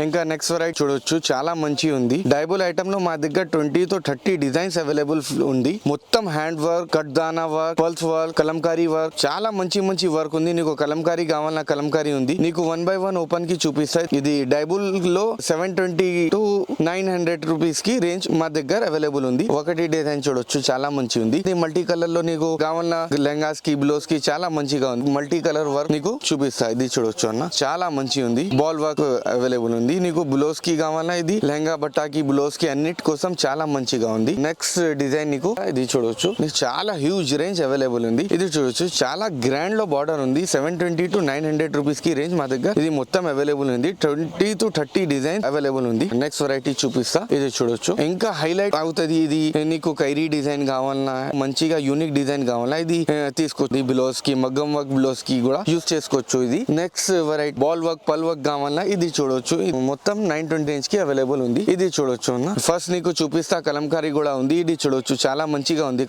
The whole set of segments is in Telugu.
ఇంకా నెక్స్ట్ వెరైటీ చూడొచ్చు, చాలా మంచి ఉంది. డైబుల్ ఐటమ్ లో మా దగ్గర 20 to 30 డిజైన్స్ అవైలబుల్ ఉంది. మొత్తం హ్యాండ్ వర్క్, కట్ దానా work, pulse work, Kalamkari work, చాలా మంచి మంచి వర్క్ ఉంది. నీకు కలంకారీ కావాలన్నా కలంకారీ ఉంది. నీకు 1 by 1 ఓపెన్ కి చూపిస్తాయి. ఇది డైబుల్ లో 720 to 900 రూపీస్ కి రేంజ్ మా దగ్గర అవైలబుల్ ఉంది. ఒకటి డిజైన్ చూడొచ్చు, చాలా మంచి ఉంది. ఇది మల్టీ కలర్ లో నీకు కావాలన్నా లెహంగాస్ కి, బ్లౌజ్ కి చాలా మంచిగా ఉంది. మల్టీ కలర్ వర్క్ నీకు చూపిస్తా. ఇది చూడొచ్చు అన్న, చాలా మంచి ఉంది. బాల్ వర్క్ అవైలబుల్ ఉంది. నీకు బ్లౌజ్ కి కావాలన్నా ఇది లెహంగా బట్టాకి, బ్లౌజ్ కి అన్నిటి కోసం చాలా మంచిగా ఉంది. నెక్స్ట్ డిజైన్ నీకు ఇది చూడొచ్చు, నీకు చాలా హ్యూజ్ రేంజ్ అవైలబుల్ ఉంది. ఇది చూడొచ్చు, చాలా గ్రాండ్ లో బార్డర్ ఉంది. 720 to 900 రూపీస్ కి రేంజ్ మా దగ్గర ఇది మొత్తం అవైలబుల్ ఉంది. 20 to 30 డిజైన్ అవైలబుల్ ఉంది. నెక్స్ట్ వెరైటీ చూపిస్తా. ఇది చూడొచ్చు, ఇంకా హైలైట్ అవుతుంది. ఇది నీకు కైరీ డిజైన్ కావాలన్నా, మంచిగా యూనిక్ డిజైన్ కావాలన్నా ఇది తీసుకోవచ్చు. బ్లౌజ్ కి, మగ్గం వర్క్ బ్లౌజ్ కి కూడా యూజ్ చేసుకోవచ్చు. ఇది నెక్స్ట్ వెరైటీ బాల్ వర్క్, పల్ వర్క్ కావాలన్నా ఇది చూడొచ్చు. మొత్తం 920 రేంజ్ కి అవైలబుల్ ఉంది. ఇది చూడొచ్చు అన్న. ఫస్ట్ నీకు చూపిస్తా, కలంకారీ కూడా ఉంది. ఇది చూడొచ్చు, చాలా మంచిగా ఉంది.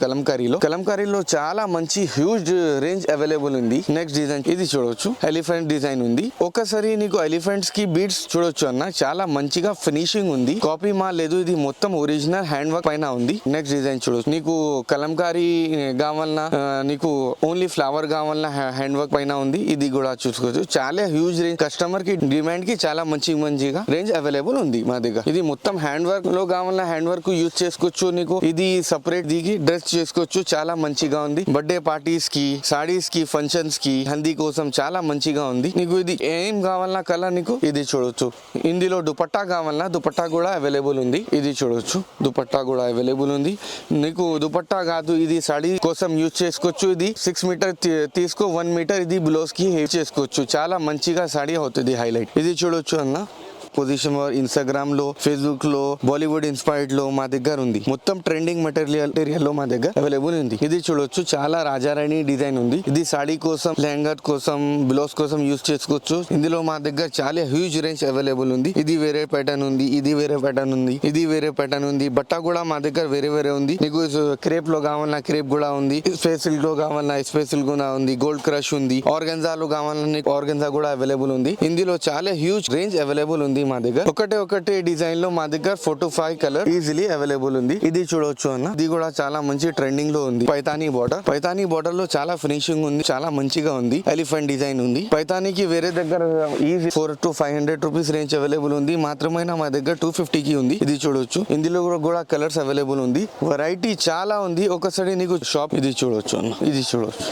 కలంకారీలో చాలా మంచి హ్యూజ్ రేంజ్ అవైలబుల్ ఉంది. నెక్స్ట్ డిజైన్ ఇది చూడొచ్చు, ఎలిఫెంట్ డిజైన్ ఉంది. ఒకసారి నీకు ఎలిఫెంట్స్ కి బీడ్స్ చూడొచ్చు అన్న, చాలా మంచిగా ఫినిషింగ్ ఉంది. కాపీ మాల్ లేదు, ఇది మొత్తం ఒరిజినల్ హ్యాండ్ వర్క్ పైన ఉంది. నెక్స్ట్ డిజైన్ చూడొచ్చు, నీకు కలంకారీ కావాలన్నా, నీకు ఓన్లీ ఫ్లవర్ కావాలన్నా హ్యాండ్ వర్క్ పైన ఉంది. ఇది కూడా చూసుకోవచ్చు, చాలా హ్యూజ్ రేంజ్. కస్టమర్ కి డిమాండ్ కి చాలా మంచిగా రేంజ్ అవైలబుల్ ఉంది మా దగ్గర. ఇది మొత్తం హ్యాండ్ వర్క్ లో కావాలన్నా హ్యాండ్ వర్క్ యూజ్ చేసుకోవచ్చు. నీకు ఇది సపరేట్ దిగి డ్రెస్ చేసుకోవచ్చు, చాలా మంచిగా ఉంది. బర్త్డే పార్టీస్ కి, సాడీస్ కి, ఫంక్షన్స్ కి, హల్దీ కోసం చాలా మంచిగా ఉంది. నీకు ఇది ఏం కావాలన్నా కలర్ నీకు ఇది చూడొచ్చు. ఇందులో దుపట్టా కావాలన్నా దుపట్టా కూడా అవైలబుల్ ఉంది. ఇది చూడొచ్చు, దుపట్టా కూడా అవైలబుల్ ఉంది. నీకు దుపట్టా కాదు, ఇది సాడీ కోసం యూజ్ చేసుకోవచ్చు. ఇది 6 మీటర్ తీసుకో, 1 మీటర్ ఇది బ్లౌజ్ కి యూజ్ చేసుకోవచ్చు. చాలా మంచిగా సాడీ అవుతుంది హైలైట్. ఇది చూడొచ్చు అన్న. పొజిషన్ ఇన్స్టాగ్రామ్ లో, ఫేస్బుక్ లో, బాలీవుడ్ ఇన్స్పైర్డ్ లో మా దగ్గర ఉంది. మొత్తం ట్రెండింగ్ మెటీరియల్ లో మా దగ్గర అవైలబుల్ ఉంది. ఇది చూడొచ్చు, చాలా రాజారాణి డిజైన్ ఉంది. ఇది సాడీ కోసం, లెహంగా కోసం, బ్లౌజ్ కోసం యూజ్ చేసుకోవచ్చు. ఇందులో మా దగ్గర చాలా హ్యూజ్ రేంజ్ అవైలబుల్ ఉంది. ఇది వేరే ప్యాటర్న్ ఉంది, ఇది వేరే ప్యాటర్న్ ఉంది, ఇది వేరే ప్యాటర్న్ ఉంది. బట్ట కూడా మా దగ్గర వేరే ఉంది. నీకు క్రేప్ లో కావాలన్నా క్రేప్ కూడా ఉంది. స్పేసిల్ లో కావాలన్నా స్పేసిల్ కూడా ఉంది. గోల్డ్ క్రష్ ఉంది. ఆర్గన్జాలో కావాలన్నా ఆర్గన్జా కూడా అవైలబుల్ ఉంది. ఇందులో చాలా హ్యూజ్ రేంజ్ అవైలబుల్ ఉంది మా దగ్గర. ఒకటే డిజైన్ లో మా దగ్గర 4 to 5 కలర్ ఈజీలీ అవైలబుల్ ఉంది. ఇది చూడొచ్చు అన్న, ఇది కూడా చాలా మంచి ట్రెండింగ్ లో ఉంది. పైతానీ బార్డర్ లో చాలా ఫినిషింగ్ ఉంది, చాలా మంచిగా ఉంది. ఎలిఫెంట్ డిజైన్ ఉంది. పైతానీకి వేరే దగ్గర easy 4 to 500 rupees range available ఉంది. మాత్రమే మా దగ్గర 250 కి ఉంది. ఇది చూడొచ్చు, ఇందులో కూడా కలర్స్ అవైలబుల్ ఉంది. వెరైటీ చాలా ఉంది. ఒకసారి నీకు షాప్ ఇది చూడొచ్చు అన్న, ఇది చూడొచ్చు.